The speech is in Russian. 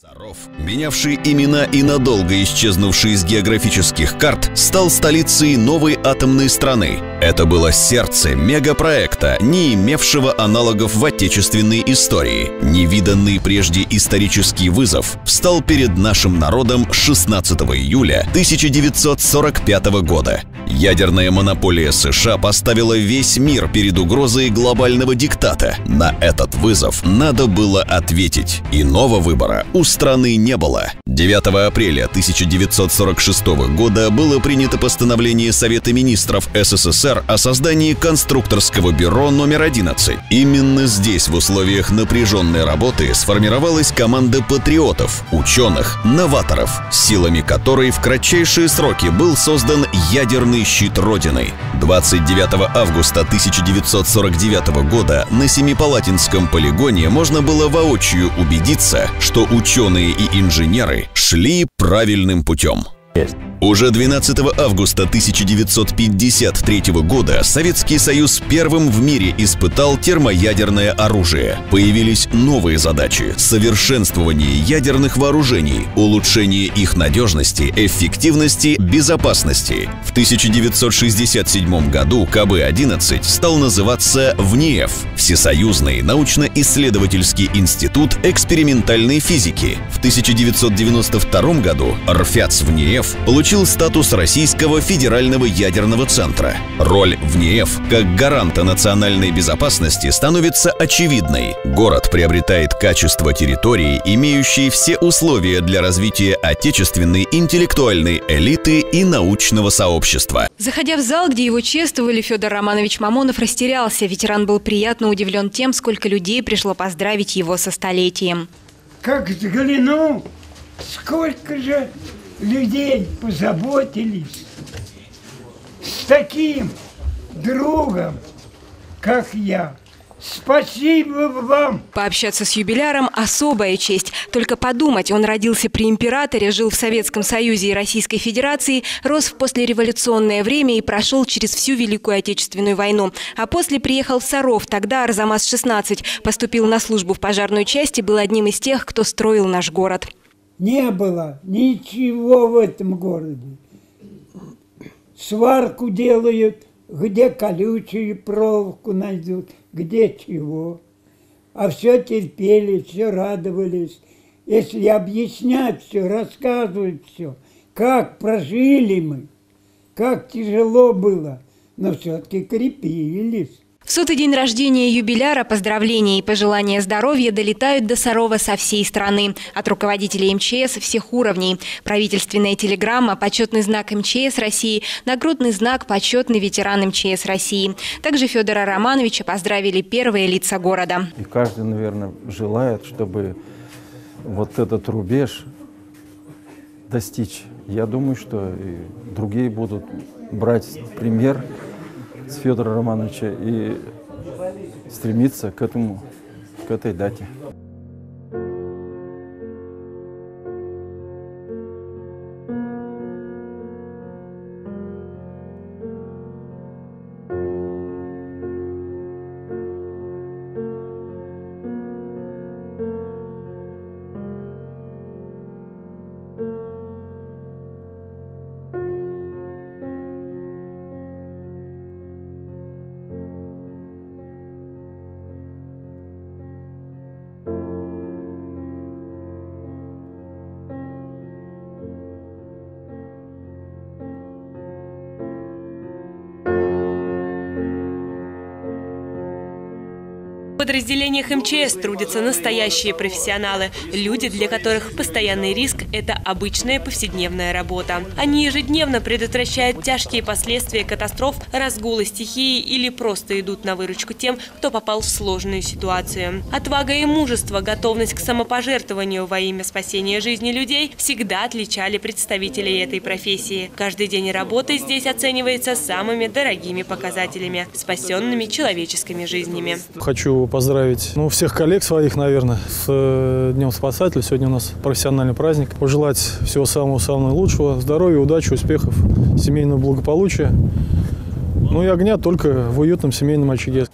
Саров, менявший имена и надолго исчезнувший из географических карт, стал столицей новой атомной страны. Это было сердце мегапроекта, не имевшего аналогов в отечественной истории. Невиданный прежде исторический вызов встал перед нашим народом 16 июля 1945 года. Ядерная монополия США поставила весь мир перед угрозой глобального диктата. На этот вызов надо было ответить. Иного выбора у страны не было. 9 апреля 1946 года было принято постановление Совета министров СССР о создании конструкторского бюро номер 11. Именно здесь, в условиях напряженной работы, сформировалась команда патриотов, ученых, новаторов, силами которой в кратчайшие сроки был создан ядерный щит Родины. 29 августа 1949 года на Семипалатинском полигоне можно было воочию убедиться, что ученые и инженеры шли правильным путем. Уже 12 августа 1953 года Советский Союз первым в мире испытал термоядерное оружие. Появились новые задачи – совершенствование ядерных вооружений, улучшение их надежности, эффективности, безопасности. В 1967 году КБ-11 стал называться ВНИЭФ – Всесоюзный научно-исследовательский институт экспериментальной физики. В 1992 году РФЯЦ ВНИЭФ получил статус Российского федерального ядерного центра. Роль ВНИЭФ как гаранта национальной безопасности становится очевидной. Город приобретает качество территории, имеющей все условия для развития отечественной интеллектуальной элиты и научного сообщества. Заходя в зал, где его чествовали, Федор Романович Мамонов растерялся. Ветеран был приятно удивлен тем, сколько людей пришло поздравить его со столетием. Как взглянул, сколько же людей позаботились с таким другом, как я. Спасибо вам! Пообщаться с юбиляром – особая честь. Только подумать, он родился при императоре, жил в Советском Союзе и Российской Федерации, рос в послереволюционное время и прошел через всю Великую Отечественную войну. А после приехал в Саров, тогда Арзамас-16, поступил на службу в пожарную часть и был одним из тех, кто строил наш город. Не было ничего в этом городе. Сварку делают, где колючую проволоку найдут, где чего. А все терпели, все радовались. Если объяснять все, рассказывать все, как прожили мы, как тяжело было, но все-таки крепились. В 100-й день рождения юбиляра поздравления и пожелания здоровья долетают до Сарова со всей страны. От руководителей МЧС всех уровней. Правительственная телеграмма, почетный знак МЧС России, нагрудный знак «Почетный ветеран МЧС России». Также Федора Романовича поздравили первые лица города. И каждый, наверное, желает, чтобы вот этот рубеж достичь. Я думаю, что и другие будут брать пример с Федора Романовича и стремиться к этой дате. В подразделениях МЧС трудятся настоящие профессионалы, люди, для которых постоянный риск – это обычная повседневная работа. Они ежедневно предотвращают тяжкие последствия катастроф, разгула стихии или просто идут на выручку тем, кто попал в сложную ситуацию. Отвага и мужество, готовность к самопожертвованию во имя спасения жизни людей всегда отличали представителей этой профессии. Каждый день работы здесь оценивается самыми дорогими показателями – спасенными человеческими жизнями. Хочу поздравить всех коллег своих, наверное, с Днем Спасателя. Сегодня у нас профессиональный праздник. Пожелать всего самого-самого лучшего, здоровья, удачи, успехов, семейного благополучия. И огня только в уютном семейном очаге.